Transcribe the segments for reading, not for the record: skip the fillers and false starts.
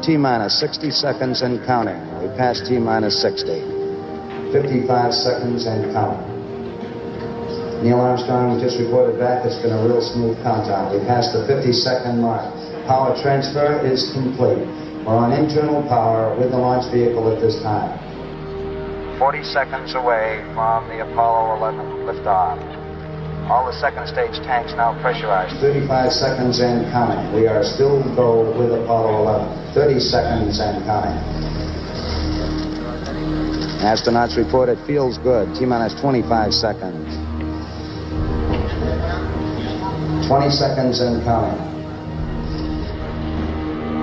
T-minus 60 seconds and counting. We passed T-minus 60. 55 seconds and counting. Neil Armstrong just reported back. It's been a real smooth countdown. We passed the 50-second mark. Power transfer is complete. We're on internal power with the launch vehicle at this time. 40 seconds away from the Apollo 11 liftoff. All the second stage tanks now pressurized. 35 seconds and counting. We are still go with Apollo 11. 30 seconds and counting. Astronauts report it feels good. T-minus 25 seconds. 20 seconds and counting.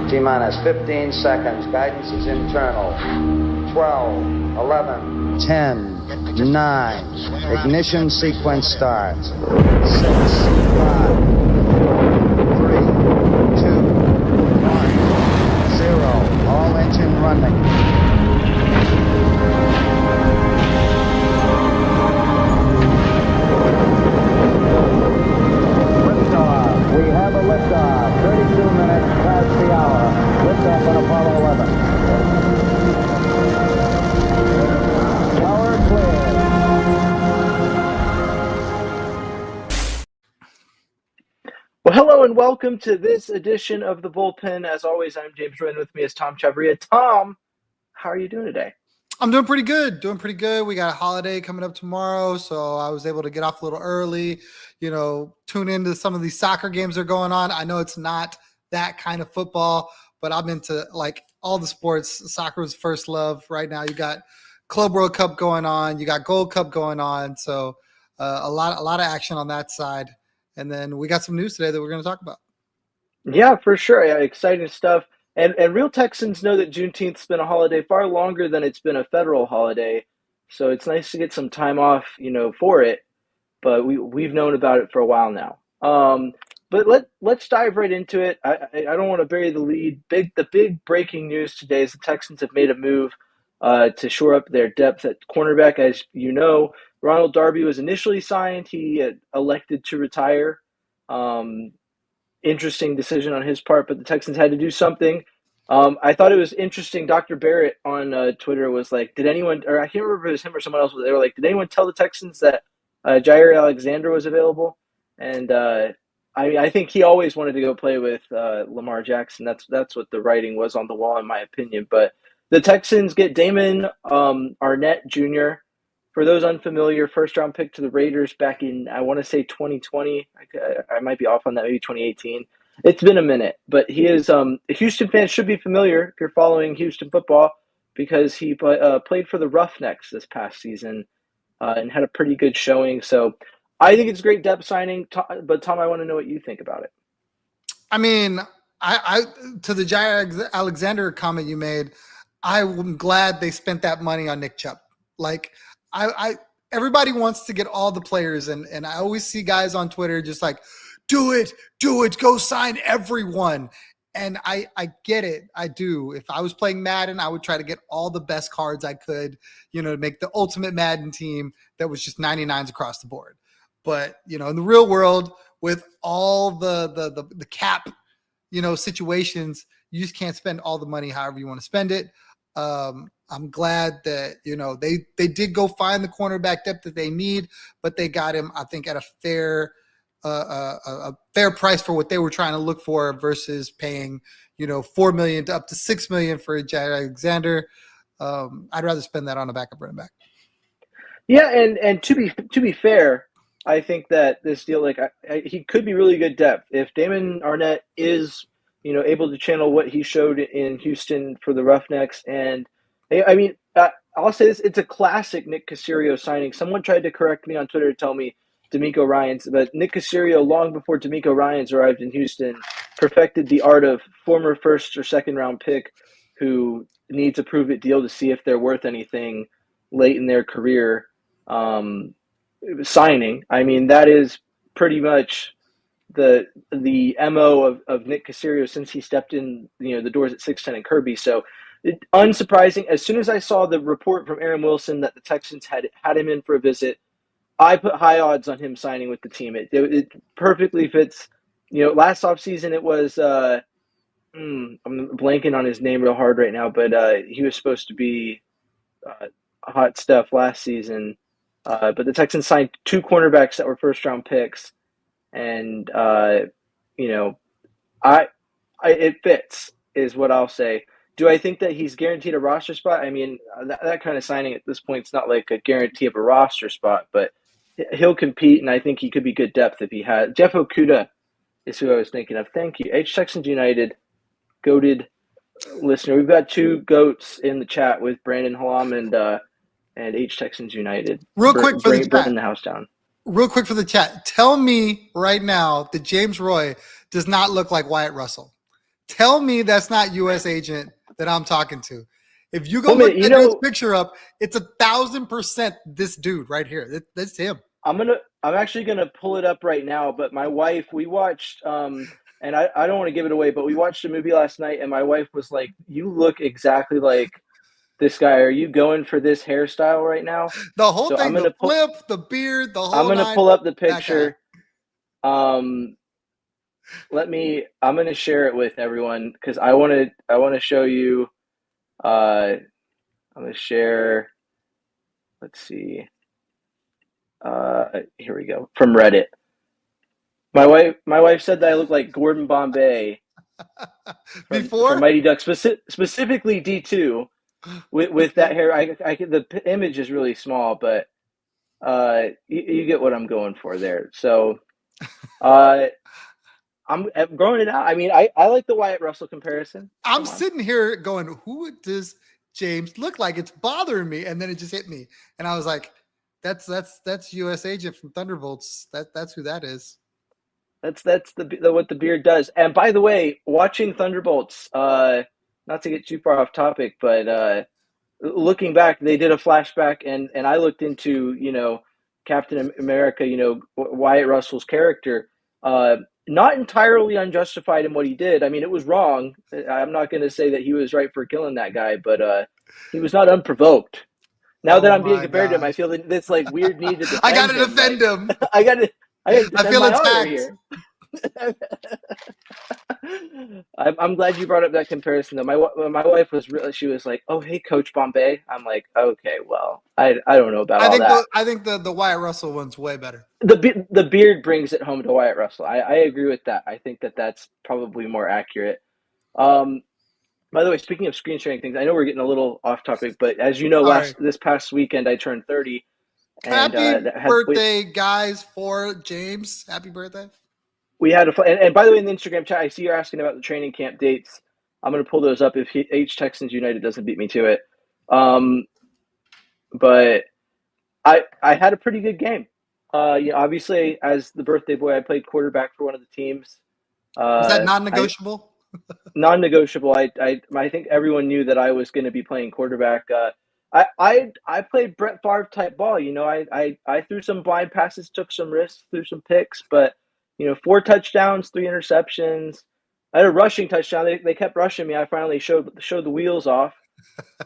T-minus 15 seconds. Guidance is internal. 12, 11, 10, 9. Ignition sequence starts. 6, 5, 4, 3, 2, 1, 0. All engine running. We have a liftoff, 32 minutes past the hour. Liftoff on Apollo 11. Power clear. Well, hello and welcome to this edition of the Bullpen. As always, I'm James Rowan. With me is Tom Chavarria. Tom, how are you doing today? I'm doing pretty good. We got a holiday coming up tomorrow, so I was able to get off a little early, tune into some of these soccer games that are going on. I know it's not that kind of football, but I'm into like all the sports. Soccer is first love right now. You got Club World Cup going on, you got Gold Cup going on, so a lot of action on that side. And then we got some news today that we're going to talk about. Yeah, for sure. Yeah, exciting stuff. And real Texans know that Juneteenth's been a holiday far longer than it's been a federal holiday. So it's nice to get some time off, for it. But we've known about it for a while now. But let's dive right into it. I don't want to bury the lead. The big breaking news today is the Texans have made a move to shore up their depth at cornerback. As you know, Ronald Darby was initially signed. He elected to retire. Interesting decision on his part, but the Texans had to do something. I thought it was interesting. Dr. Barrett on Twitter was like, did anyone, or I can't remember if it was him or someone else, but they were like, did anyone tell the Texans that Jair Alexander was available? And I think he always wanted to go play with Lamar Jackson. That's what the writing was on the wall, in my opinion. But the Texans get Damon Arnette Jr., for those unfamiliar, first-round pick to the Raiders back in, I want to say 2020. I might be off on that, maybe 2018. It's been a minute, but he is Houston fans should be familiar if you're following Houston football because he played for the Roughnecks this past season and had a pretty good showing. So I think it's a great depth signing, but Tom, I want to know what you think about it. I mean, I to the Jair Alexander comment you made, I'm glad they spent that money on Nick Chubb. Like, everybody wants to get all the players, and I always see guys on Twitter just like, do it, go sign everyone. And I get it. I do. If I was playing Madden, I would try to get all the best cards I could, to make the ultimate Madden team that was just 99s across the board. But, in the real world, with all the cap, situations, you just can't spend all the money however you want to spend it. I'm glad that, they did go find the cornerback depth that they need, but they got him, I think, at a fair price for what they were trying to look for versus paying, $4 million to up to $6 million for Jair Alexander. I'd rather spend that on a backup running back. Yeah, and to be fair, I think that this deal, he could be really good depth if Damon Arnette is, able to channel what he showed in Houston for the Roughnecks. And I mean, I'll say this: it's a classic Nick Caserio signing. Someone tried to correct me on Twitter to tell me D'Amico Ryans, but Nick Caserio, long before D'Amico Ryans arrived in Houston, perfected the art of former first or second round pick who needs a prove it deal to see if they're worth anything late in their career signing. I mean, that is pretty much the MO of Nick Caserio since he stepped in the doors at 6'10" and Kirby. So unsurprising. As soon as I saw the report from Aaron Wilson that the Texans had him in for a visit, I put high odds on him signing with the team. It perfectly fits. Last offseason it was I'm blanking on his name real hard right now, but he was supposed to be uh, hot stuff last season. But the Texans signed two cornerbacks that were first round picks, and you know, I, it fits is what I'll say. Do I think that he's guaranteed a roster spot? I mean, that kind of signing at this point is not like a guarantee of a roster spot, but he'll compete, and I think he could be good depth if he had. Jeff Okudah is who I was thinking of. Thank you. H Texans United, goated listener. We've got two goats in the chat with Brandon Hallam and H Texans United. Real quick for the chat. Burn the house down. Real quick for the chat. Tell me right now that James Roy does not look like Wyatt Russell. Tell me that's not U.S. agent that I'm talking to. If you go look that dude's picture up, it's 1,000% this dude right here. That's him. I'm actually gonna pull it up right now. But my wife, we watched, and I don't want to give it away, but we watched a movie last night, and my wife was like, "You look exactly like this guy. Are you going for this hairstyle right now?" The whole thing, the flip, the beard, the whole. I'm gonna pull up the picture. I'm gonna share it with everyone because I want to show you. I'm gonna share. Let's see. Here we go from Reddit. My wife said that I look like Gordon Bombay from Mighty Ducks, specifically D2 with that hair. The image is really small, but you get what I'm going for there. So I'm growing it out. I mean, I like the Wyatt Russell comparison. I'm sitting here going, who does James look like? It's bothering me, and then it just hit me, and I was like, that's U.S. agent from Thunderbolts. That's who that is. That's what the beard does. And by the way, watching Thunderbolts, not to get too far off topic, but looking back, they did a flashback, and I looked into Captain America, Wyatt Russell's character. Not entirely unjustified in what he did. I mean, it was wrong. I'm not going to say that he was right for killing that guy, but he was not unprovoked. Now that I'm being compared to him, I feel that it's like weird need to defend I got to defend him. I feel attacked here. I'm glad you brought up that comparison though. My wife was like, "Oh, hey, Coach Bombay." I'm like, "Okay, well, I don't know about that." I think the Wyatt Russell one's way better. The beard brings it home to Wyatt Russell. I agree with that. I think that's probably more accurate. By the way, speaking of screen sharing things, I know we're getting a little off topic, but as you know, this past weekend I turned 30. Happy birthday, guys, for James. Happy birthday. We had and by the way, in the Instagram chat, I see you're asking about the training camp dates. I'm going to pull those up if H Texans United doesn't beat me to it. But I had a pretty good game. Obviously, as the birthday boy, I played quarterback for one of the teams. Is that non-negotiable? Non-negotiable. I think everyone knew that I was going to be playing quarterback. I played Brett Favre type ball. I threw some blind passes, took some risks, threw some picks, but 4 touchdowns, 3 interceptions. I had a rushing touchdown. They kept rushing me. I finally showed the wheels off,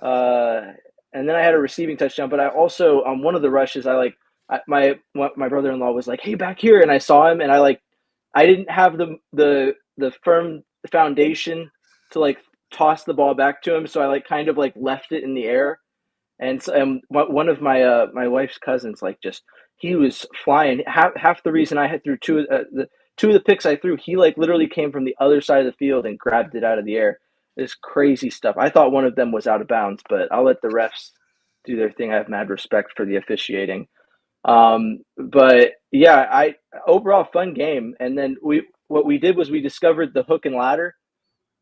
and then I had a receiving touchdown. But I also on one of the rushes, my brother-in-law was like, "Hey, back here," and I saw him, and I didn't have the firm foundation to toss the ball back to him, so I kind of left it in the air. And so, one of my my wife's cousins he was flying. Half the reason I had threw two of the picks I threw, he literally came from the other side of the field and grabbed it out of the air. This crazy stuff. I thought one of them was out of bounds, but I'll let the refs do their thing. I have mad respect for the officiating. But yeah, overall fun game. And then what we did was we discovered the hook and ladder.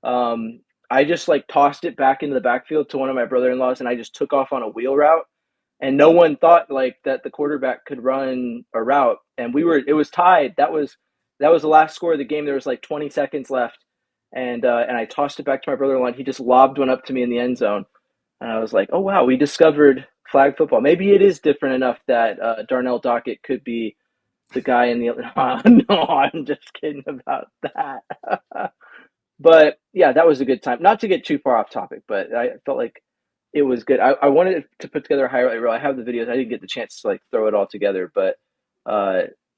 I just tossed it back into the backfield to one of my brother-in-laws, and I just took off on a wheel route. And no one thought that the quarterback could run a route. And it was tied. That was the last score of the game. There was 20 seconds left. And I tossed it back to my brother-in-law, and he just lobbed one up to me in the end zone. And I was like, oh, wow, we discovered flag football. Maybe it is different enough that Darnell Dockett could be the guy in the – no, I'm just kidding about that. But, yeah, that was a good time. Not to get too far off topic, but I felt like it was good. I wanted to put together a highlight reel. I have the videos. I didn't get the chance to throw it all together, but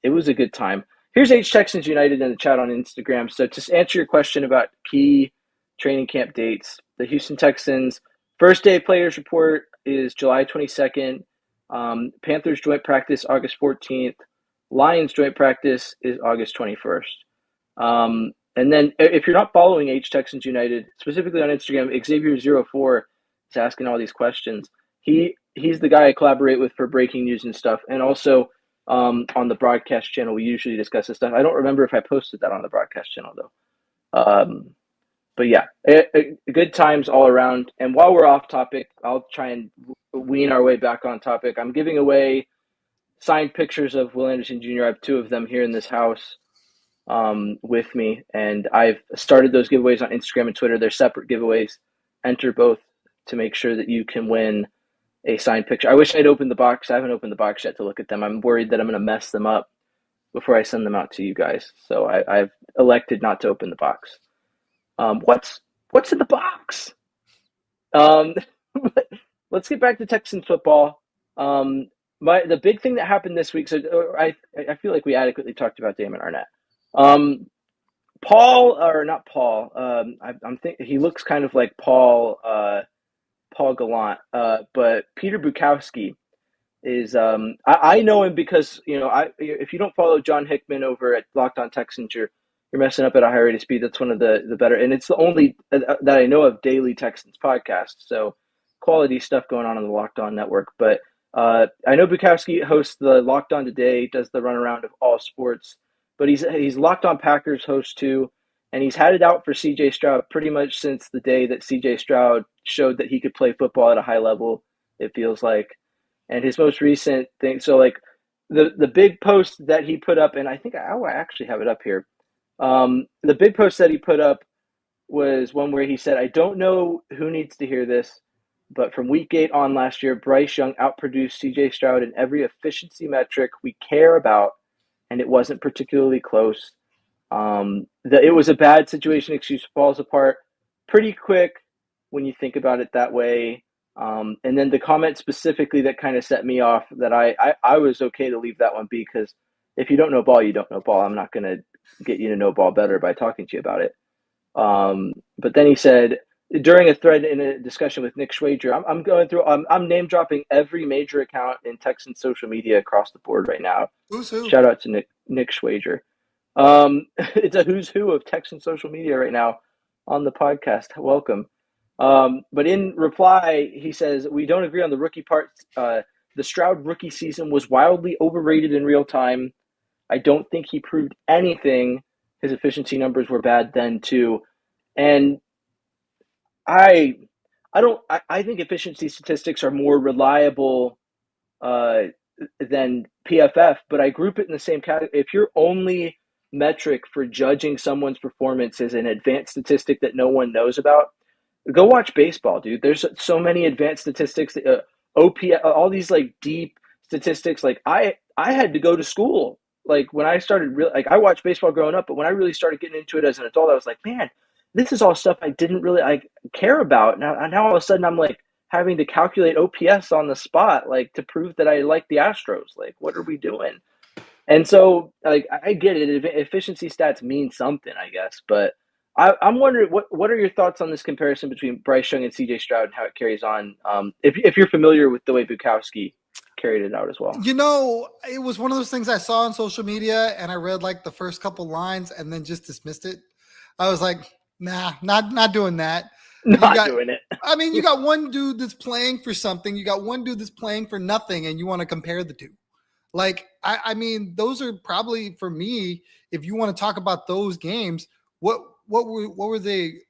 it was a good time. Here's H Texans United in the chat on Instagram. So to answer your question about key training camp dates. The Houston Texans first day of players report is July 22nd. Panthers joint practice August 14th. Lions joint practice is August 21st. And then if you're not following H Texans United, specifically on Instagram, Xavier04 is asking all these questions. He's the guy I collaborate with for breaking news and stuff. And also on the broadcast channel, we usually discuss this stuff. I don't remember if I posted that on the broadcast channel, though. But yeah, good times all around. And while we're off topic, I'll try and wean our way back on topic. I'm giving away signed pictures of Will Anderson Jr. I have 2 of them here in this house with me, and I've started those giveaways on Instagram and Twitter. They're separate giveaways. Enter both to make sure that you can win a signed picture. I wish I'd opened the box. I haven't opened the box yet to look at them. I'm worried that I'm going to mess them up before I send them out to you guys. So I've elected not to open the box. What's in the box? Let's get back to Texans football. The big thing that happened this week. So I feel like we adequately talked about Damon Arnette. Paul, or not Paul. I'm thinking he looks kind of like Paul Gallant. But Peter Bukowski is. I know him because if you don't follow John Hickman over at Locked On Texans, you're messing up at a high rate of speed. That's one of the better, and it's the only that I know of daily Texans podcast. So quality stuff going on the Locked On network. But I know Bukowski hosts the Locked On Today, does the runaround of all sports. But he's Locked On Packers host too, and he's had it out for C.J. Stroud pretty much since the day that C.J. Stroud showed that he could play football at a high level. It feels like, and his most recent thing. So like the big post that he put up, and I think I actually have it up here. The big post that he put up was one where he said, "I don't know who needs to hear this, but from week 8 on last year, Bryce Young outproduced C.J. Stroud in every efficiency metric we care about, and it wasn't particularly close." It was a bad situation. Excuse falls apart pretty quick when you think about it that way. And then the comment specifically that kind of set me off, that I was okay to leave that one be, because if you don't know ball, you don't know ball. I'm not going to get you to know ball better by talking to you about it. But then he said, during a thread in a discussion with Nick Schwager, I'm going through, I'm name dropping every major account in Texan social media across the board right now. Who's who? Shout out to Nick Schwager. It's a who's who of Texan social media right now on the podcast. Welcome. But in reply, he says, "We don't agree on the rookie part. The Stroud rookie season was wildly overrated in real time. I don't think he proved anything. His efficiency numbers were bad then too." And I think efficiency statistics are more reliable than PFF, but I group it in the same category. If your only metric for judging someone's performance is an advanced statistic that no one knows about, go watch baseball, dude. There's so many advanced statistics, OPS, all these like deep statistics. Like I had to go to school. Like when I started, I watched baseball growing up, but when I really started getting into it as an adult, I was like, man, this is all stuff I didn't really care about. Now all of a sudden I'm like having to calculate OPS on the spot, like to prove that I like the Astros. Like, what are we doing? And so, like, I get it. Efficiency stats mean something, I guess. But I'm wondering, what are your thoughts on this comparison between Bryce Young and C.J. Stroud and how it carries on? If you're familiar with the way Bukowski carried it out as well. It was one of those things I saw on social media, and I read like the first couple lines and then just dismissed it. I was like, nah, not doing that. Not doing it. I mean, you got one dude that's playing for something. You got one dude that's playing for nothing, and you want to compare the two. Like, I mean, those are probably, for me, if you want to talk about those games, what were they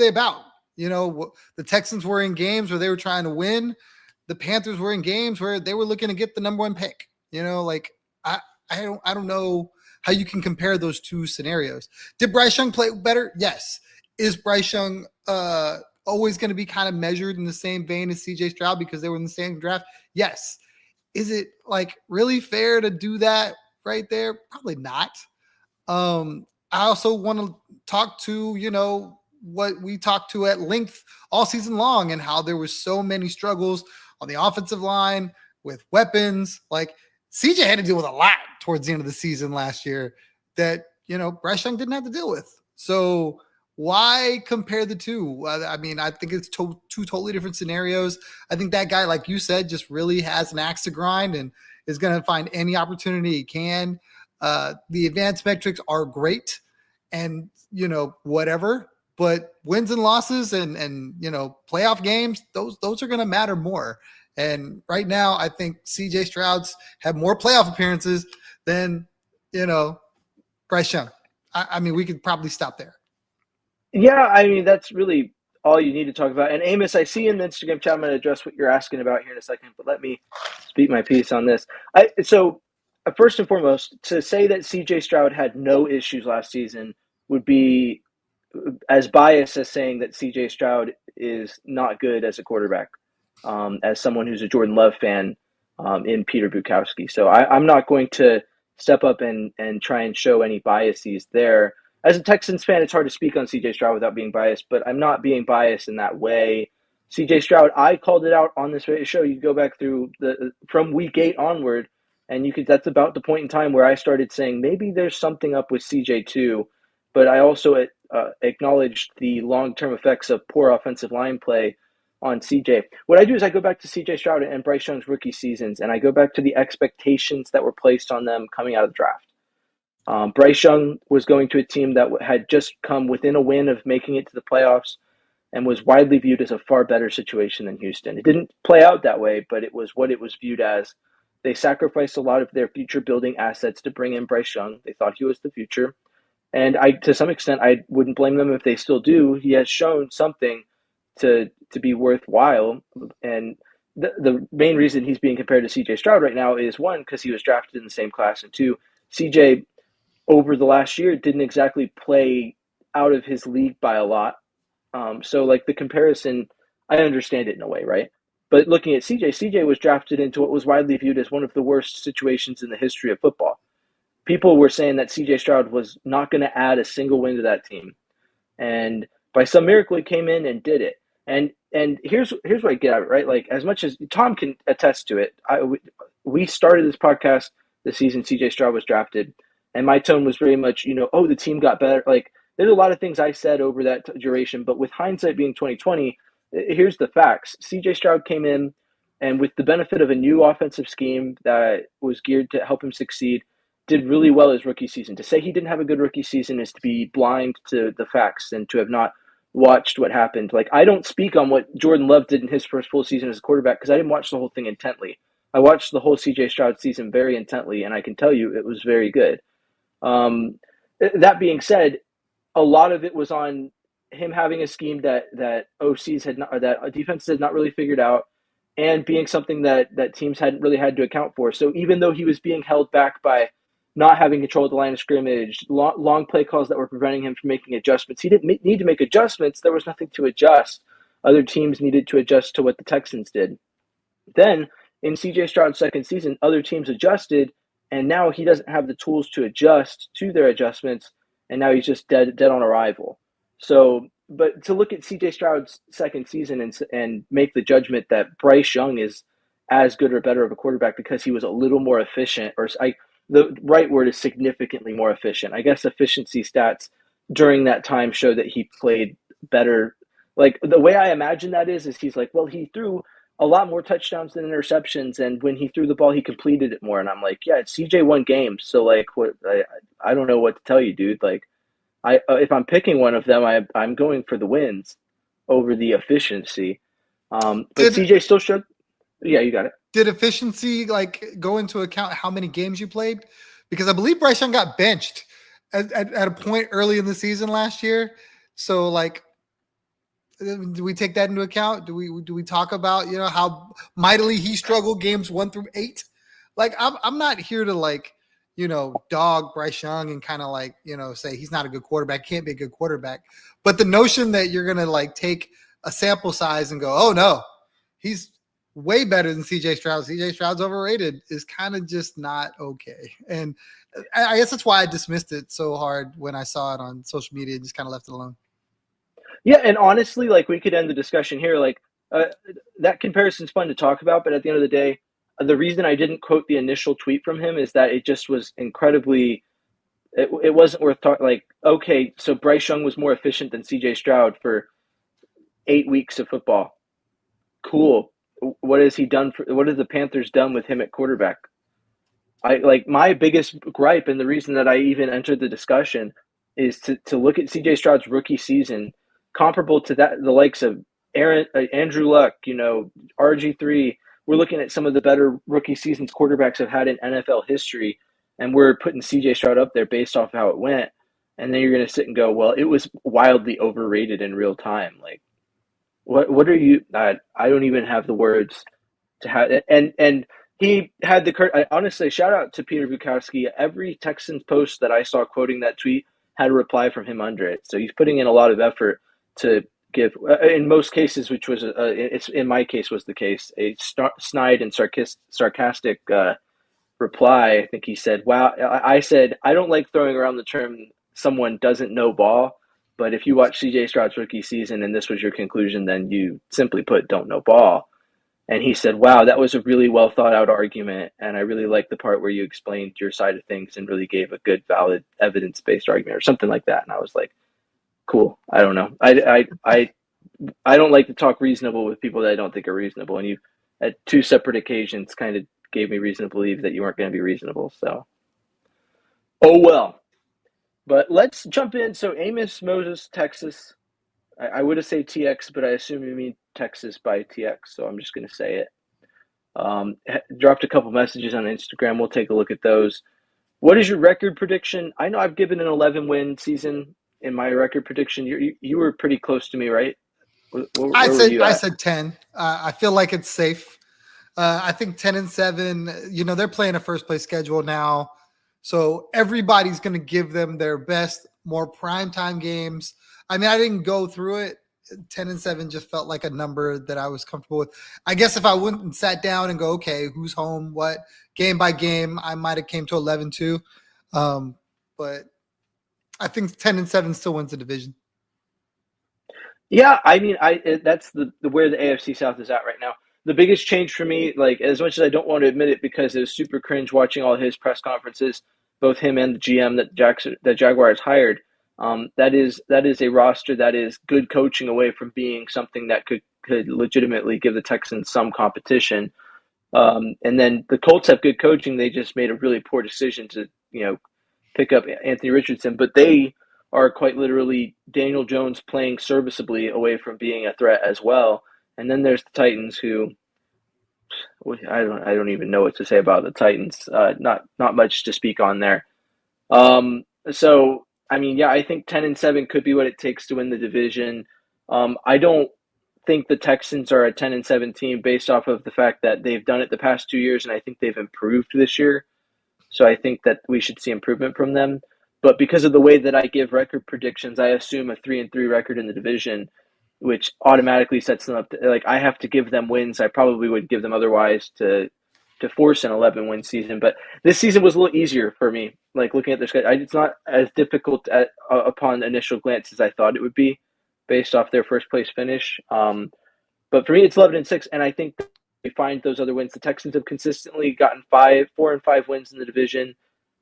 about? The Texans were in games where they were trying to win. The Panthers were in games where they were looking to get the number 1 pick. I don't know how you can compare those two scenarios. Did Bryce Young play better? Yes. Is Bryce Young always going to be kind of measured in the same vein as C.J. Stroud because they were in the same draft? Yes. Is it like really fair to do that right there? Probably not. I also want to talk to, what we talked to at length all season long and how there was so many struggles on the offensive line with weapons. Like CJ had to deal with a lot towards the end of the season last year that, Bryce Young didn't have to deal with. So why compare the two? I mean, I think it's two totally different scenarios. I think that guy, like you said, just really has an axe to grind and is going to find any opportunity he can. The advanced metrics are great, and whatever. But wins and losses and playoff games, those are going to matter more. And right now, I think C.J. Stroud's have more playoff appearances than Bryce Young. I mean, we could probably stop there. Yeah, I mean, that's really all you need to talk about. And Amos, I see in the Instagram chat, I'm going to address what you're asking about here in a second, but let me speak my piece on this. So first and foremost, to say that CJ Stroud had no issues last season would be as biased as saying that CJ Stroud is not good as a quarterback, as someone who's a Jordan Love fan in Peter Bukowski. So I'm not going to step up and try and show any biases there. As a Texans fan, it's hard to speak on CJ Stroud without being biased, but I'm not being biased in that way. CJ Stroud, I called it out on this show. You can go back through from week 8 onward, and that's about the point in time where I started saying maybe there's something up with CJ too. But I also acknowledged the long-term effects of poor offensive line play on CJ. What I do is I go back to CJ Stroud and Bryce Young's rookie seasons, and I go back to the expectations that were placed on them coming out of the draft. Bryce Young was going to a team that had just come within a win of making it to the playoffs and was widely viewed as a far better situation than Houston. It didn't play out that way, but it was what it was viewed as. They sacrificed a lot of their future building assets to bring in Bryce Young. They thought he was the future. And to some extent, I wouldn't blame them if they still do. He has shown something to be worthwhile. And the main reason he's being compared to CJ Stroud right now is, one, because he was drafted in the same class, and two, CJ over the last year didn't exactly play out of his league by a lot. So like the comparison, I understand it in a way, right? But looking at CJ was drafted into what was widely viewed as one of the worst situations in the history of football. People were saying that CJ Stroud was not going to add a single win to that team. And by some miracle, he came in and did it. And here's what I get at it, right? Like, as much as Tom can attest to it, we started this podcast the season CJ Stroud was drafted. And my tone was very much, the team got better. Like, there's a lot of things I said over that duration, but with hindsight being 2020, here's the facts. CJ Stroud came in, and with the benefit of a new offensive scheme that was geared to help him succeed, did really well his rookie season. To say he didn't have a good rookie season is to be blind to the facts and to have not watched what happened. Like, I don't speak on what Jordan Love did in his first full season as a quarterback because I didn't watch the whole thing intently. I watched the whole CJ Stroud season very intently, and I can tell you it was very good. That being said, a lot of it was on him having a scheme that OCs had not, or that defenses had not really figured out, and being something that teams hadn't really had to account for. So even though he was being held back by not having control of the line of scrimmage, long play calls that were preventing him from making adjustments, he didn't need to make adjustments. There was nothing to adjust. Other teams needed to adjust to what the Texans did. Then in CJ Stroud's second season, other teams adjusted, and now he doesn't have the tools to adjust to their adjustments, and now he's just dead on arrival. So, but to look at CJ Stroud's second season and make the judgment that Bryce Young is as good or better of a quarterback because he was a little more efficient, the right word is significantly more efficient. I guess efficiency stats during that time show that he played better. Like, the way I imagine that is he's like, well, he threw a lot more touchdowns than interceptions, and when he threw the ball, he completed it more. And I'm like, yeah, CJ won games, so like, what? I don't know what to tell you, dude. Like, if I'm picking one of them, I'm going for the wins over the efficiency. But CJ still showed. Yeah, you got it. Did efficiency go into account how many games you played? Because I believe Bryce Young got benched at a point early in the season last year. So do we take that into account? Do we talk about how mightily he struggled games 1 through 8? Like, I'm not here to dog Bryce Young and kind of say he's not a good quarterback, can't be a good quarterback. But the notion that you're gonna take a sample size and go, oh no, he's way better than CJ Stroud. CJ Stroud's overrated is kind of just not okay. And I guess that's why I dismissed it so hard when I saw it on social media and just kind of left it alone. Yeah, and honestly, we could end the discussion here. That comparison's fun to talk about, but at the end of the day, the reason I didn't quote the initial tweet from him is that it just was incredibly It wasn't worth talking. Like, okay, so Bryce Young was more efficient than C.J. Stroud for 8 weeks of football. Cool. What has he done for? What have the Panthers done with him at quarterback? My biggest gripe, and the reason that I even entered the discussion, is to look at C.J. Stroud's rookie season, comparable to that the likes of Andrew Luck, RG3. We're looking at some of the better rookie seasons quarterbacks have had in NFL history, and we're putting C.J. Stroud up there based off how it went. And then you're going to sit and go, well, it was wildly overrated in real time. Like, what are you? I don't even have the words to have. And he had honestly, shout out to Peter Bukowski. Every Texans post that I saw quoting that tweet had a reply from him under it. So he's putting in a lot of effort to give, in most cases, which was, it's in my case was the case, a snide and sarcastic reply. I think he said, wow, I said, I don't like throwing around the term someone doesn't know ball, but if you watch CJ Stroud's rookie season and this was your conclusion, then you simply put don't know ball. And he said, wow, that was a really well thought out argument. And I really liked the part where you explained your side of things and really gave a good, valid, evidence based argument or something like that. And I was like, cool. I don't know. I don't like to talk reasonable with people that I don't think are reasonable. And you, at two separate occasions, kind of gave me reason to believe that you weren't going to be reasonable. So, oh well. But let's jump in. So Amos Moses, Texas. I would have said TX, but I assume you mean Texas by TX, so I'm just going to say it. Dropped a couple messages on Instagram. We'll take a look at those. What is your record prediction? I know I've given an 11-win season in my record prediction. You were pretty close to me, right? Where I said 10. I feel like it's safe. I think 10-7. They're playing a first place schedule now, so everybody's going to give them their best, more primetime games. I mean, I didn't go through it. 10-7 just felt like a number that I was comfortable with. I guess if I went and sat down and go, okay, who's home, what, game by game, I might have came to 11-2. But I think 10-7 still wins the division. Yeah, I mean, that's the where the AFC South is at right now. The biggest change for me, like as much as I don't want to admit it because it was super cringe watching all his press conferences, both him and the GM that Jaguars hired. That is a roster that is good coaching away from being something that could legitimately give the Texans some competition. And then the Colts have good coaching. They just made a really poor decision to pick up Anthony Richardson, but they are quite literally Daniel Jones playing serviceably away from being a threat as well. And then there's the Titans, who I don't even know what to say about the Titans. Not much to speak on there. So I mean, yeah, I think 10-7 could be what it takes to win the division. I don't think the Texans are a 10-7 team based off of the fact that they've done it the past 2 years, and I think they've improved this year. So I think that we should see improvement from them. But because of the way that I give record predictions, I assume a 3-3 record in the division, which automatically sets them up. I have to give them wins I probably would give them otherwise to force an 11-win season. But this season was a little easier for me. Like looking at their schedule, it's not as difficult upon initial glance as I thought it would be, based off their first place finish. But for me, it's 11-6, and I think they find those other wins. The Texans have consistently gotten 4 and 5 wins in the division.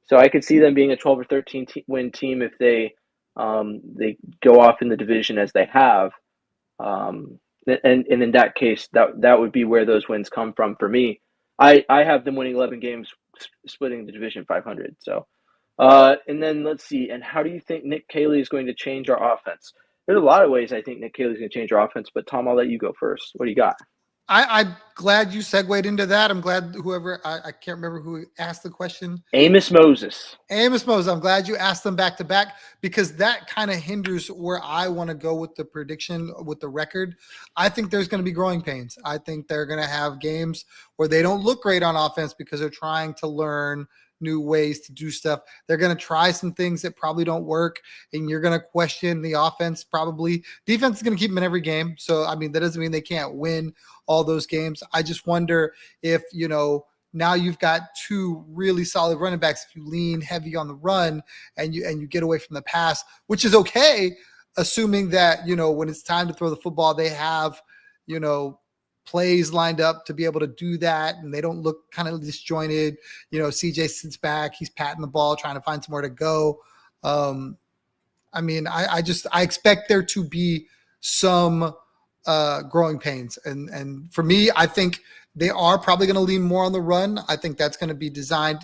So I could see them being a 12 or 13 win team if they go off in the division as they have. And in that case, that would be where those wins come from for me. I have them winning 11 games, splitting the division 500. So, and then let's see. And how do you think Nick Caley is going to change our offense? There's a lot of ways I think Nick Caley is going to change our offense, but Tom, I'll let you go first. What do you got? I'm glad you segued into that. I'm glad whoever, I can't remember who asked the question. Amos Moses. I'm glad you asked them back to back, because that kind of hinders where I want to go with the prediction, with the record. I think there's going to be growing pains. I think they're going to have games where they don't look great on offense because they're trying to learn new ways to do stuff. They're going to try some things that probably don't work, and you're going to question the offense probably. Defense is going to keep them in every game. So, I mean, that doesn't mean they can't win all those games. I just wonder if, now you've got two really solid running backs. If you lean heavy on the run and you get away from the pass, which is okay, assuming that, when it's time to throw the football, they have, plays lined up to be able to do that, and they don't look kind of disjointed. CJ sits back, he's patting the ball, trying to find somewhere to go. I expect there to be some growing pains. And for me, I think they are probably going to lean more on the run. I think that's going to be designed,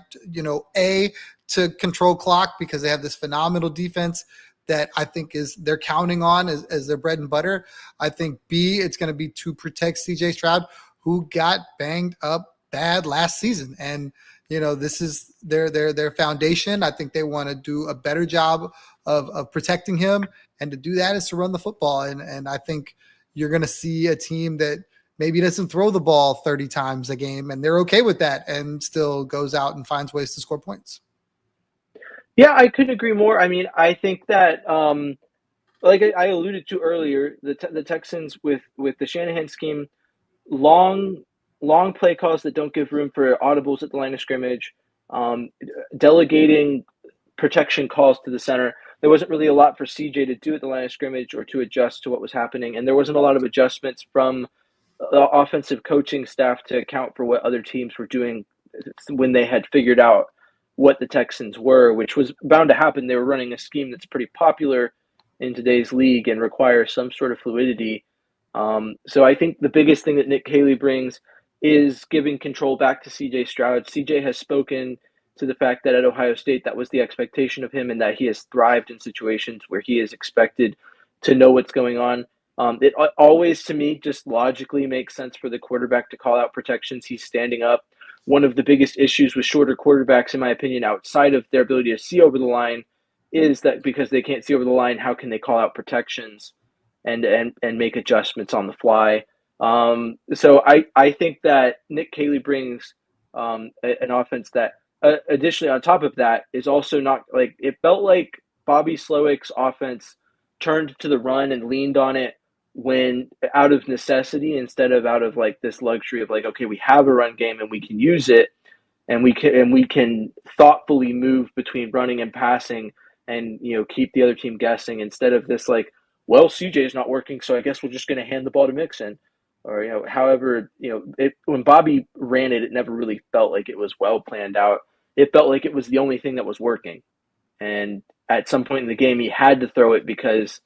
to control clock, because they have this phenomenal defense that I think they're counting on as their bread and butter. I think B, it's going to be to protect CJ Stroud, who got banged up bad last season. And, this is their foundation. I think they want to do a better job of protecting him. And to do that is to run the football. And I think you're going to see a team that maybe doesn't throw the ball 30 times a game, and they're okay with that and still goes out and finds ways to score points. Yeah, I couldn't agree more. I mean, I think that, like I alluded to earlier, the Texans with the Shanahan scheme, long play calls that don't give room for audibles at the line of scrimmage, delegating protection calls to the center. There wasn't really a lot for CJ to do at the line of scrimmage or to adjust to what was happening, and there wasn't a lot of adjustments from the offensive coaching staff to account for what other teams were doing when they had figured out what the Texans were, which was bound to happen. They were running a scheme that's pretty popular in today's league and requires some sort of fluidity. So I think the biggest thing that Nick Haley brings is giving control back to CJ Stroud. CJ has spoken to the fact that at Ohio State, that was the expectation of him, and that he has thrived in situations where he is expected to know what's going on. It always, to me, just logically makes sense for the quarterback to call out protections. He's standing up. One of the biggest issues with shorter quarterbacks, in my opinion, outside of their ability to see over the line, is that because they can't see over the line, how can they call out protections and make adjustments on the fly? So I think that Nick Haley brings an offense that, additionally on top of that, is also not like, it felt like Bobby Slowick's offense turned to the run and leaned on it when out of necessity, instead of out of like this luxury of like, okay, we have a run game and we can use it, and we can thoughtfully move between running and passing and keep the other team guessing, instead of this like, well, CJ is not working, so I guess we're just going to hand the ball to Mixon, or however when Bobby ran it, it never really felt like it was well planned out. It felt like it was the only thing that was working, and at some point in the game he had to throw it, because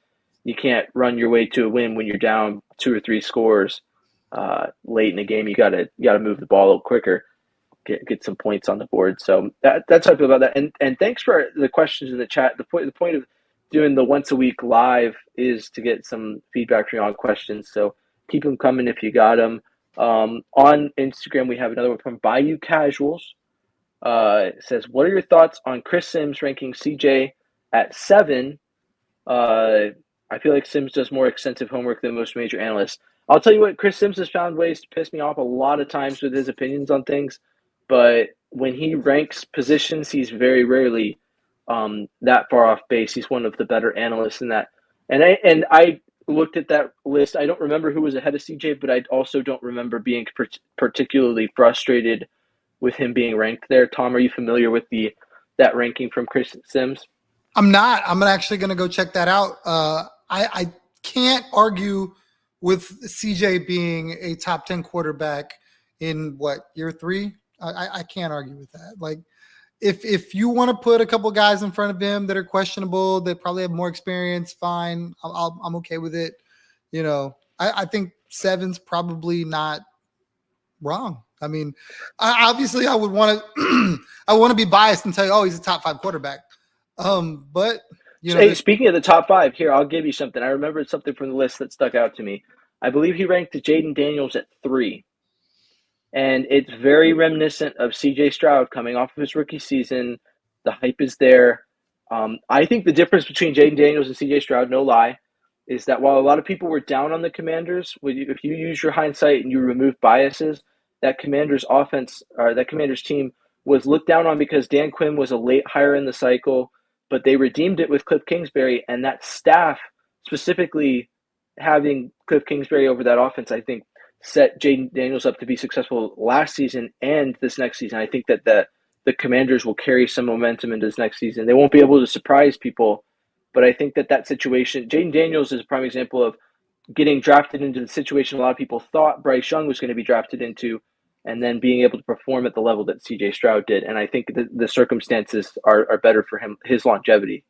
you can't run your way to a win when you're down 2 or 3 scores late in the game. You gotta move the ball a little quicker, get some points on the board. So that's how I feel about that. And thanks for the questions in the chat. The point of doing the once a week live is to get some feedback from you on questions. So keep them coming if you got them. On Instagram, we have another one from Bayou Casuals. It says, what are your thoughts on Chris Sims ranking CJ at 7? I feel like Sims does more extensive homework than most major analysts. I'll tell you what, Chris Sims has found ways to piss me off a lot of times with his opinions on things, but when he ranks positions, he's very rarely that far off base. He's one of the better analysts in that. And I looked at that list. I don't remember who was ahead of CJ, but I also don't remember being particularly frustrated with him being ranked there. Tom, are you familiar with that ranking from Chris Sims? I'm not. I'm actually going to go check that out. I can't argue with CJ being a top 10 quarterback in year 3. I can't argue with that. Like, if you want to put a couple guys in front of him that are questionable, that probably have more experience, fine. I'm okay with it. I think 7's probably not wrong. I mean, obviously I would want to I want to be biased and tell you, oh, he's a top 5 quarterback. But hey, speaking of the top 5, here, I'll give you something. I remembered something from the list that stuck out to me. I believe he ranked Jaden Daniels at 3. And it's very reminiscent of CJ Stroud coming off of his rookie season. The hype is there. I think the difference between Jaden Daniels and CJ Stroud, no lie, is that while a lot of people were down on the Commanders, if you use your hindsight and you remove biases, that Commanders offense, or that Commanders team, was looked down on because Dan Quinn was a late hire in the cycle, but they redeemed it with Cliff Kingsbury, and that staff, specifically having Cliff Kingsbury over that offense, I think set Jaden Daniels up to be successful last season and this next season. I think that the Commanders will carry some momentum into this next season. They won't be able to surprise people, but I think that situation, Jaden Daniels is a prime example of getting drafted into the situation a lot of people thought Bryce Young was going to be drafted into, and then being able to perform at the level that C.J. Stroud did. And I think the circumstances are better for him, his longevity.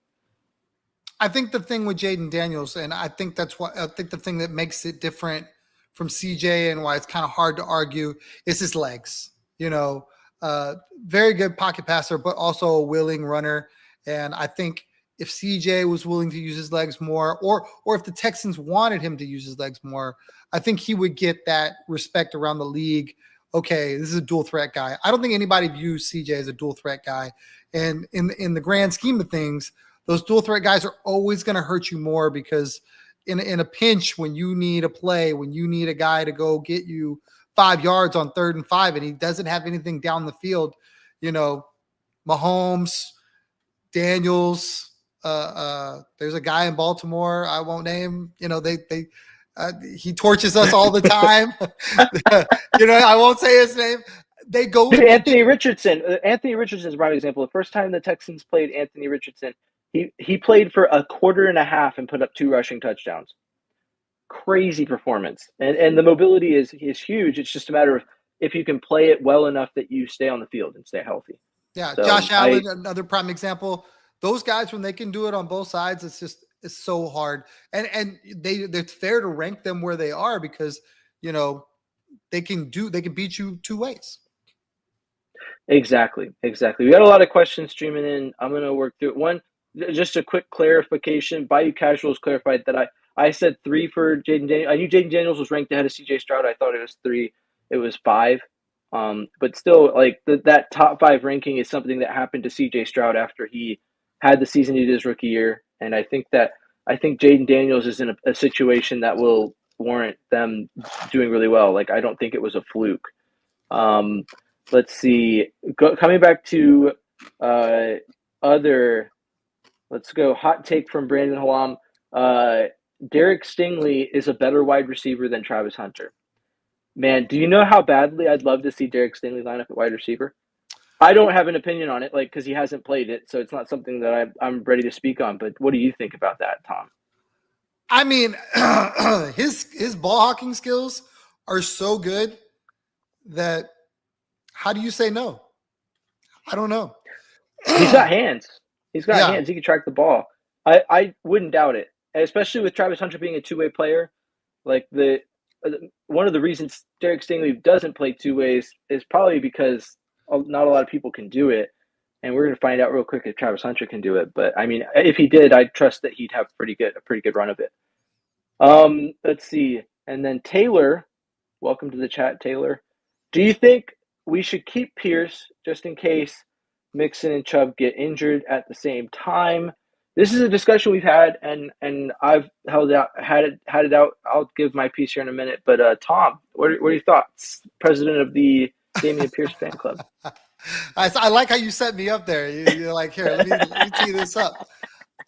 I think the thing with Jaden Daniels, and I think the thing that makes it different from CJ and why it's kind of hard to argue is his legs. Very good pocket passer, but also a willing runner. And I think if CJ was willing to use his legs more, or if the Texans wanted him to use his legs more, I think he would get that respect around the league. Okay, this is a dual threat guy. I don't think anybody views CJ as a dual threat guy. And in the grand scheme of things, those dual threat guys are always going to hurt you more because in a pinch, when you need a play, when you need a guy to go get you 5 yards on 3rd and 5, and he doesn't have anything down the field, Mahomes, Daniels, there's a guy in Baltimore I won't name. He torches us all the time. I won't say his name. They go. Dude, Anthony Richardson. Anthony Richardson is a prime example. The first time the Texans played Anthony Richardson, he played for a quarter and a half and put up 2 rushing touchdowns. Crazy performance. And the mobility is huge. It's just a matter of if you can play it well enough that you stay on the field and stay healthy. Yeah, so Josh Allen, another prime example. Those guys, when they can do it on both sides, it's so hard. And it's fair to rank them where they are because, they can beat you 2 ways. Exactly. We got a lot of questions streaming in. I'm going to work through it. One, just a quick clarification. Bayou Casuals clarified that I said 3 for Jaden Daniels. I knew Jaden Daniels was ranked ahead of C.J. Stroud. I thought it was 3. It was 5. But still, like that top 5 ranking is something that happened to C.J. Stroud after he had the season he did his rookie year. And I think Jaden Daniels is in a situation that will warrant them doing really well. Like, I don't think it was a fluke. Let's see. Coming back to let's go. Hot take from Brandon Halam. Derek Stingley is a better wide receiver than Travis Hunter. Man, do you know how badly I'd love to see Derek Stingley line up at wide receiver? I don't have an opinion on it, because he hasn't played it, so it's not something that I'm ready to speak on. But what do you think about that, Tom? I mean, his ball hawking skills are so good that how do you say no? I don't know. He's got hands. He's got hands. He can track the ball. I wouldn't doubt it, especially with Travis Hunter being a two-way player. Like one of the reasons Derek Stingley doesn't play 2 ways is probably because not a lot of people can do it, and we're going to find out real quick if Travis Hunter can do it. But I mean, if he did, I'd trust that he'd have a pretty good run of it. Let's see, and then Taylor, welcome to the chat, Taylor. Do you think we should keep Pierce just in case Mixon and Chubb get injured at the same time? This is a discussion we've had, and I've had it out. I'll give my piece here in a minute. But Tom, what are your thoughts, president of the Damian Pierce fan club? I like how you set me up there. You're like, here, let me tee this up.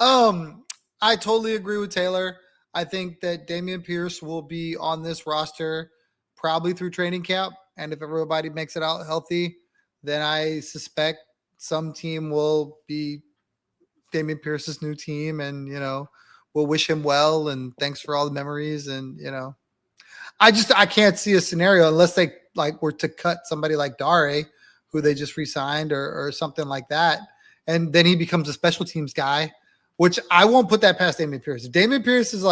I totally agree with Taylor. I think that Damian Pierce will be on this roster probably through training camp. And if everybody makes it out healthy, then I suspect some team will be Damian Pierce's new team, and we'll wish him well and thanks for all the memories. And I can't see a scenario unless they were to cut somebody like Dare, who they just re-signed, or something like that, and then he becomes a special teams guy, which I won't put that past Damian Pierce. If Damian Pierce is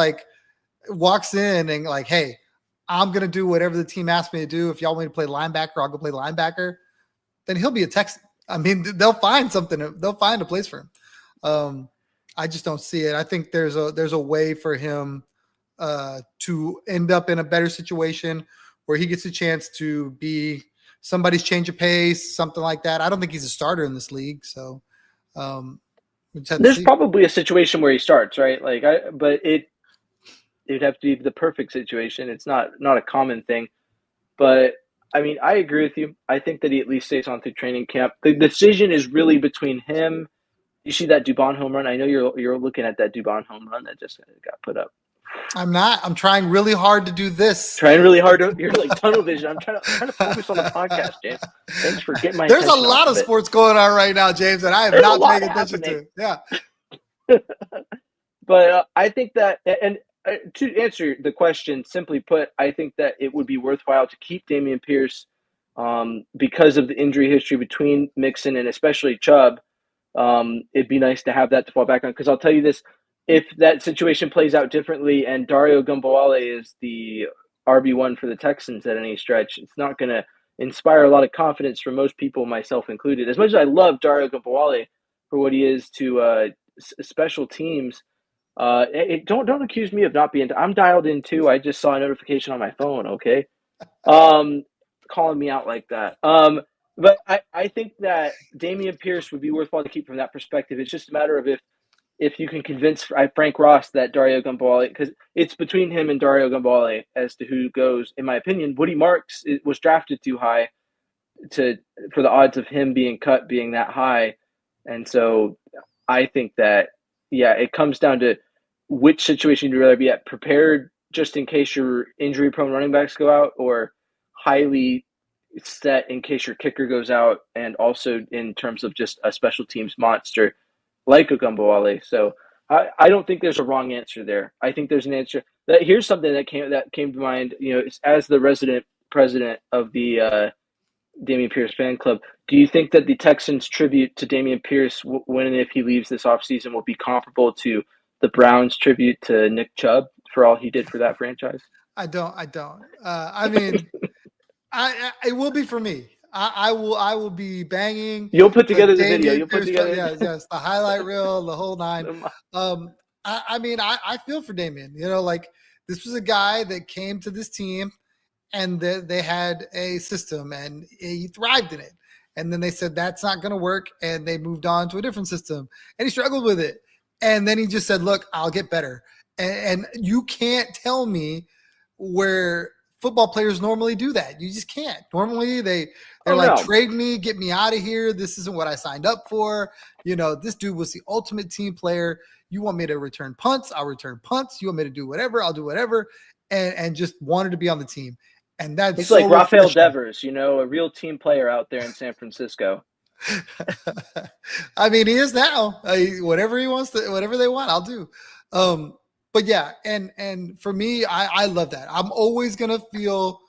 walks in and hey, I'm gonna do whatever the team asks me to do. If y'all want me to play linebacker, I'll go play linebacker. Then he'll be a Texan. I mean, they'll find something. They'll find a place for him. I just don't see it. I think there's a way for him to end up in a better situation where he gets a chance to be somebody's change of pace, something like that. I don't think he's a starter in this league, so there's probably a situation where he starts, right? But it'd have to be the perfect situation. It's not a common thing, but I mean, I agree with you. I think that he at least stays on through training camp. The decision is really between him. You see that Dubon home run? I know you're looking at that Dubon home run that just got put up. I'm not. I'm trying really hard to do this. Trying really hard to. You're like tunnel vision. I'm trying to focus on the podcast, James. Thanks for getting my. There's a lot of sports going on right now, James, and I am not paying attention to. Yeah. But I think that, and to answer the question, simply put, I think that it would be worthwhile to keep Dameon Pierce because of the injury history between Mixon and especially Chubb. It'd be nice to have that to fall back on, because I'll tell you this, if that situation plays out differently and Dario Gumbawale is the RB1 for the Texans at any stretch, it's not going to inspire a lot of confidence for most people, myself included. As much as I love Dario Gumbawale for what he is to special teams, don't accuse me of not being. I'm dialed in too. I just saw a notification on my phone. Okay, calling me out like that. But I think that Dameon Pierce would be worthwhile to keep from that perspective. It's just a matter of if you can convince Frank Ross that Dario Gumbawale, because it's between him and Dario Gumbawale as to who goes. In my opinion, Woody Marks was drafted too high for the odds of him being cut being that high, and so I think that it comes down to which situation you'd rather be at: prepared just in case your injury-prone running backs go out, or highly set in case your kicker goes out, and also in terms of just a special teams monster like a Gumbawale. So I don't think there's a wrong answer there. I think there's an answer. Here's something that came to mind. As the resident president of the Dameon Pierce fan club, do you think that the Texans' tribute to Dameon Pierce, when and if he leaves this offseason, will be comparable to the Browns' tribute to Nick Chubb for all he did for that franchise? I don't. I mean, it will be for me. I will be banging. You'll put together the video. You'll put together. Yes, the highlight reel, the whole nine. I mean, I feel for Damien. Like, this was a guy that came to this team, and they had a system, and he thrived in it. And then they said that's not going to work, and they moved on to a different system, and he struggled with it. And then he just said, "Look, I'll get better." And you can't tell me where football players normally do that. You just can't. Normally they're trade me, get me out of here. This isn't what I signed up for. This dude was the ultimate team player. You want me to return punts? I'll return punts. You want me to do whatever? I'll do whatever. And just wanted to be on the team. And that's it's like Rafael Devers, a real team player out there in San Francisco. I mean, he is now. Whatever he wants to, whatever they want, I'll do. But yeah, and for me, I love that. I'm always gonna feel,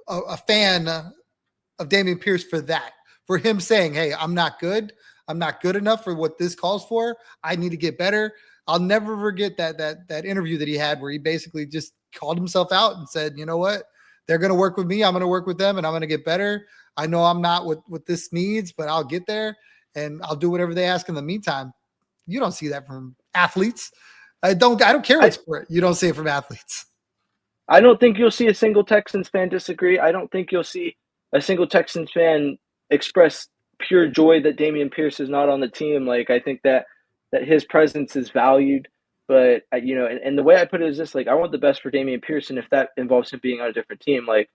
a fan of Dameon Pierce for that. For him saying, "Hey, I'm not good. I'm not good enough for what this calls for. I need to get better." I'll never forget that interview that he had where he basically just called himself out and said, "You know what? They're gonna work with me. I'm gonna work with them, and I'm gonna get better. I know I'm not what this needs, but I'll get there, and I'll do whatever they ask in the meantime." You don't see that from athletes. I don't care what sport. You don't see it from athletes. I don't think you'll see a single Texans fan disagree. I don't think you'll see a single Texans fan express pure joy that Dameon Pierce is not on the team. Like, I think that his presence is valued, but and the way I put it is this: like, I want the best for Dameon Pierce, and if that involves him being on a different team, like,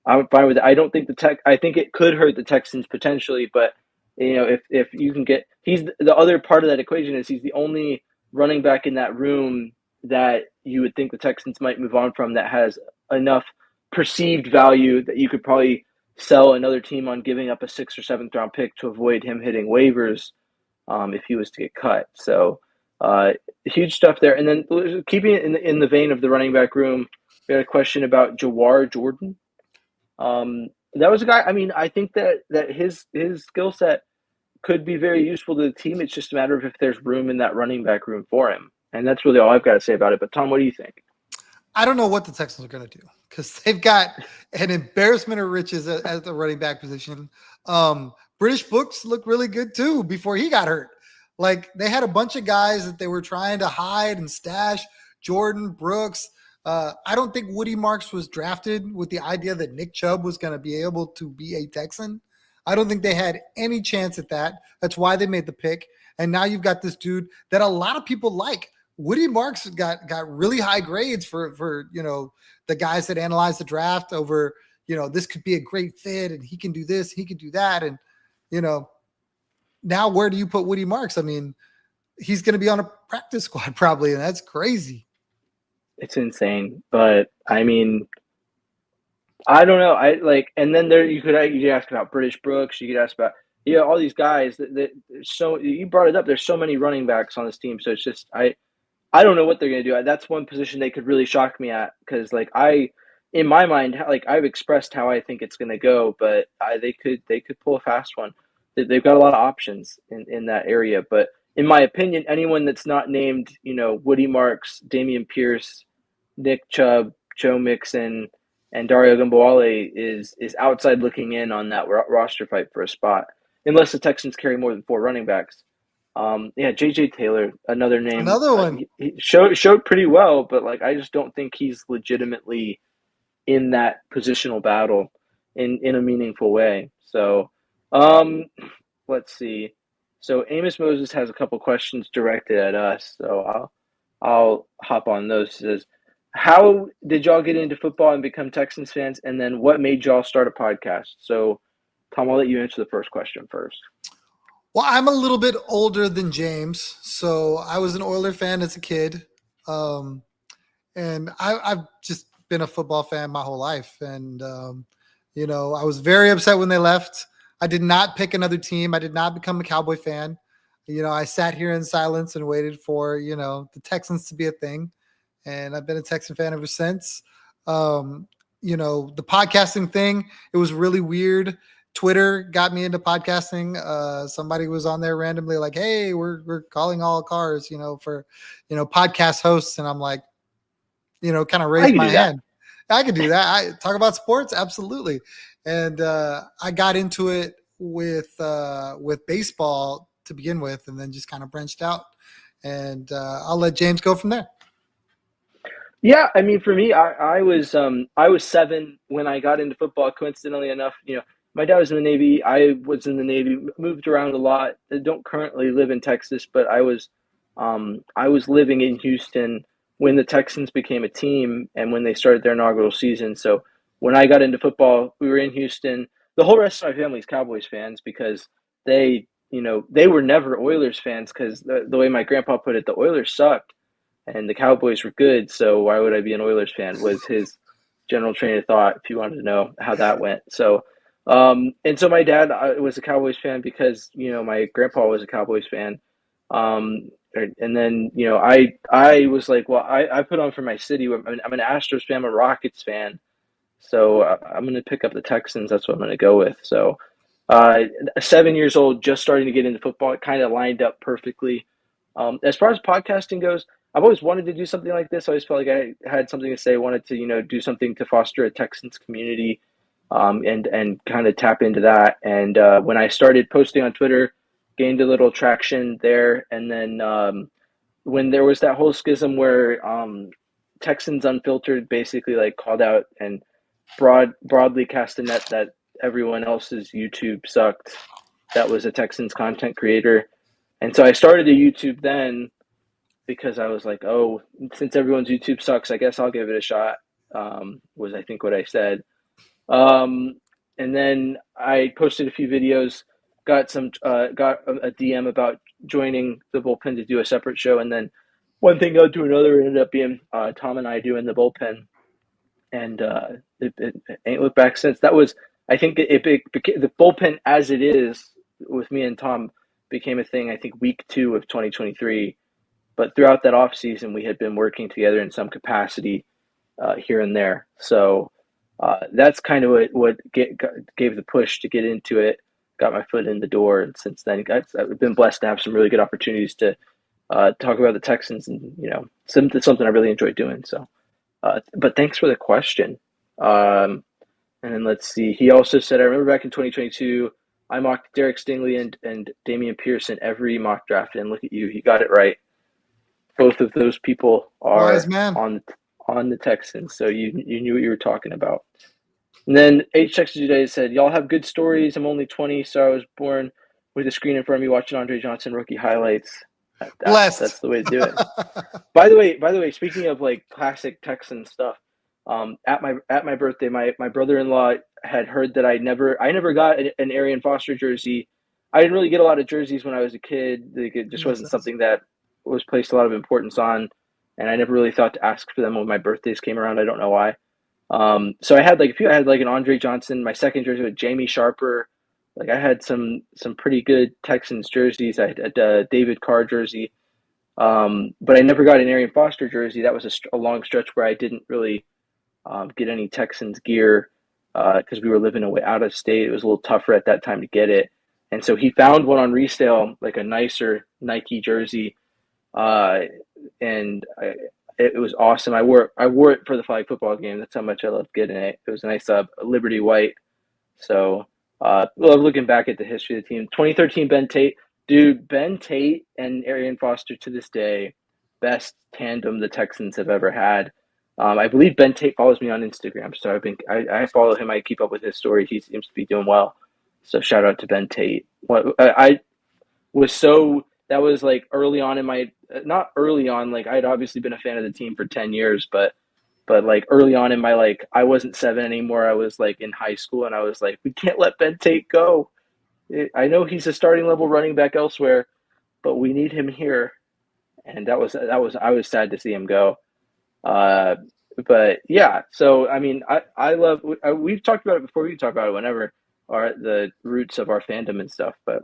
I'm fine with it. I don't think I think it could hurt the Texans potentially, but if you can get, he's the other part of that equation is he's the only running back in that room that you would think the Texans might move on from, that has enough perceived value that you could probably sell another team on giving up a 6th or 7th round pick to avoid him hitting waivers if he was to get cut. So huge stuff there. And then keeping it in the vein of the running back room, we had a question about Jawar Jordan. That was a guy, I mean, I think that his skill set could be very useful to the team. It's just a matter of if there's room in that running back room for him. And that's really all I've got to say about it. But Tom, what do you think? I don't know what the Texans are going to do, because they've got an embarrassment of riches at the running back position. British Books looked really good too before he got hurt. Like, they had a bunch of guys that they were trying to hide and stash. Jordan, Brooks. I don't think Woody Marks was drafted with the idea that Nick Chubb was going to be able to be a Texan. I don't think they had any chance at that. That's why they made the pick. And now you've got this dude that a lot of people like. Woody Marks got really high grades for the guys that analyze the draft over, this could be a great fit, and he can do this, he can do that. And, now where do you put Woody Marks? I mean, he's going to be on a practice squad probably, and that's crazy. It's insane. But I mean, I don't know. And then you could ask about British Brooks. You could ask about, all these guys that so you brought it up. There's so many running backs on this team. So it's just, I don't know what they're going to do. That's one position they could really shock me at because, like, in my mind, like I've expressed how I think it's going to go, but they could pull a fast one. They've got a lot of options in that area, but in my opinion, anyone that's not named, Woody Marks, Damian Pierce, Nick Chubb, Joe Mixon, and Dario Gumboale is outside looking in on that roster fight for a spot, unless the Texans carry more than 4 running backs. Yeah, J.J. Taylor, another name. Another one. He showed pretty well, but like I just don't think he's legitimately in that positional battle in a meaningful way. So, let's see. So Amos Moses has a couple questions directed at us. So I'll hop on those. It says, how did y'all get into football and become Texans fans? And then what made y'all start a podcast? So, Tom, I'll let you answer the first question first. Well, I'm a little bit older than James, so I was an Oiler fan as a kid, and I've just been a football fan my whole life. And I was very upset when they left. I did not pick another team. I did not become a Cowboy fan. I sat here in silence and waited for the Texans to be a thing, and I've been a Texan fan ever since. The podcasting thing, it was really weird. Twitter got me into podcasting. Somebody was on there randomly like, hey, we're calling all cars, for, podcast hosts. And I'm like, kind of raised my hand. I could do that. I talk about sports. Absolutely. And I got into it with baseball to begin with, and then just kind of branched out. And I'll let James go from there. Yeah, I mean, for me, I was 7 when I got into football. Coincidentally enough, my dad was in the Navy. I was in the Navy. Moved around a lot. I don't currently live in Texas, but I was living in Houston when the Texans became a team and when they started their inaugural season. So when I got into football, we were in Houston. The whole rest of my family is Cowboys fans because they were never Oilers fans because the way my grandpa put it, the Oilers sucked and the Cowboys were good. So why would I be an Oilers fan? Was his general train of thought. If you wanted to know how that went, so. And so my dad was a Cowboys fan because, my grandpa was a Cowboys fan. And then, I was like, well, I put on for my city. I'm an Astros fan, I'm a Rockets fan. So I'm going to pick up the Texans. That's what I'm going to go with. So 7 years old, just starting to get into football, it kind of lined up perfectly. As far as podcasting goes, I've always wanted to do something like this. I always felt like I had something to say. I wanted to, do something to foster a Texans community. And kind of tap into that. And when I started posting on Twitter, gained a little traction there. And then when there was that whole schism where Texans Unfiltered basically like called out and broadly cast a net that everyone else's YouTube sucked, that was a Texans content creator. And so I started a YouTube then because I was like, oh, since everyone's YouTube sucks, I guess I'll give it a shot, was I think what I said. And then I posted a few videos, got a DM about joining the Bullpen to do a separate show. And then one thing led to another, ended up being Tom and I doing the Bullpen. And it ain't looked back since. That was, I think it became, the Bullpen as it is with me and Tom became a thing, I think week 2 of 2023. But throughout that off season, we had been working together in some capacity here and there. So that's kind of what gave the push to get into it, got my foot in the door. And since then, I've been blessed to have some really good opportunities to talk about the Texans and, something I really enjoy doing. So, but thanks for the question. And then let's see. He also said, I remember back in 2022, I mocked Derek Stingley and Damian Pierce in every mock draft. And look at you. He got it right. Both of those people are on the Texans. So you knew what you were talking about. And then H texted today said, y'all have good stories. I'm only 20, so I was born with a screen in front of me watching Andre Johnson rookie highlights. That's the way to do it. By the way, speaking of like classic Texan stuff, at my birthday, my brother-in-law had heard that I never got an Arian Foster jersey. I didn't really get a lot of jerseys when I was a kid. It just wasn't something that was placed a lot of importance on, and I never really thought to ask for them when my birthdays came around. I don't know why. So I had like a few. I had like an Andre Johnson, my second jersey with Jamie Sharper. Like I had some pretty good Texans jerseys. I had a David Carr jersey. But I never got an Arian Foster jersey. That was a long stretch where I didn't really get any Texans gear because we were living away out of state. It was a little tougher at that time to get it. And so he found one on resale, like a nicer Nike jersey, and it was awesome. I wore it for the flag football game. That's how much I loved getting it. It was a nice Liberty white. So love looking back at the history of the team. 2013 Ben Tate, dude. Ben Tate and Arian Foster to this day, best tandem the Texans have ever had. I believe Ben Tate follows me on Instagram, so I follow him. I keep up with his story. He seems to be doing well. So shout out to Ben Tate. I was so that was like early on in my not early on, like I'd obviously been a fan of the team for 10 years, but like early on in my, like, I wasn't 7 anymore. I was like in high school, and I was like, we can't let Ben Tate go. I know he's a starting level running back elsewhere, but we need him here. And I was sad to see him go. But yeah, so I mean, I love. We've talked about it before. We can talk about it whenever, are the roots of our fandom and stuff. But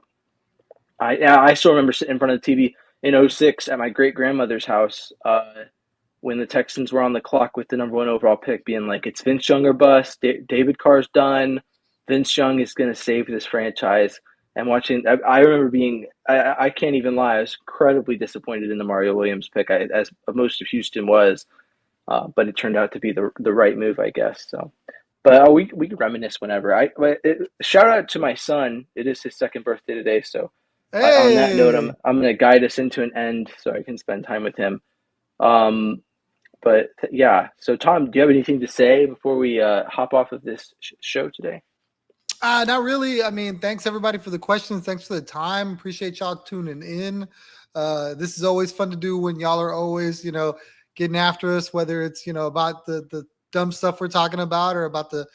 I still remember sitting in front of the TV in '06 at my great grandmother's house when the Texans were on the clock with the number 1 overall pick, being like, it's Vince Young or bust. David Carr's done. Vince Young is going to save this franchise. And watching, I remember being, I can't even lie, I was incredibly disappointed in the Mario Williams pick, as most of Houston was. But it turned out to be the right move, I guess. So, but we can reminisce whenever. Shout out to my son. It is his 2nd birthday today. So, on that note, Hey, I'm going to guide us into an end so I can spend time with him. But yeah, so Tom, do you have anything to say before we hop off of this show today? not really. I mean, thanks everybody for the questions. Thanks for the time. Appreciate y'all tuning in. This is always fun to do when y'all are always, getting after us, whether it's, about the dumb stuff we're talking about, or about the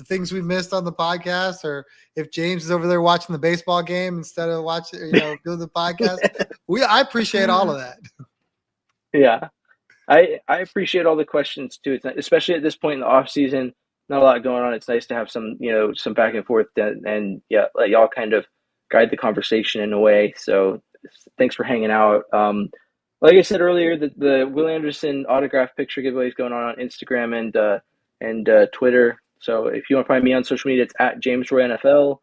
things we missed on the podcast, or if James is over there watching the baseball game instead of watching, doing the podcast. I appreciate all of that. Yeah, I appreciate all the questions too. Especially at this point in the off season, not a lot going on. It's nice to have some, some back and forth, and yeah, let y'all kind of guide the conversation in a way. So thanks for hanging out. Like I said earlier, the Will Anderson autograph picture giveaway is going on Instagram and Twitter. So if you want to find me on social media, it's at JamesRoyNFL.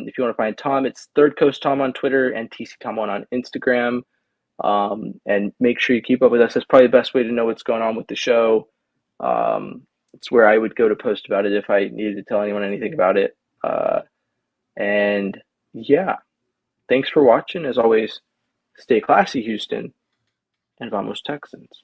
If you want to find Tom, it's Third Coast Tom on Twitter and TC Tom1 on Instagram. And make sure you keep up with us. That's probably the best way to know what's going on with the show. It's where I would go to post about it if I needed to tell anyone anything about it. And yeah, thanks for watching. As always, stay classy, Houston, and vamos Texans.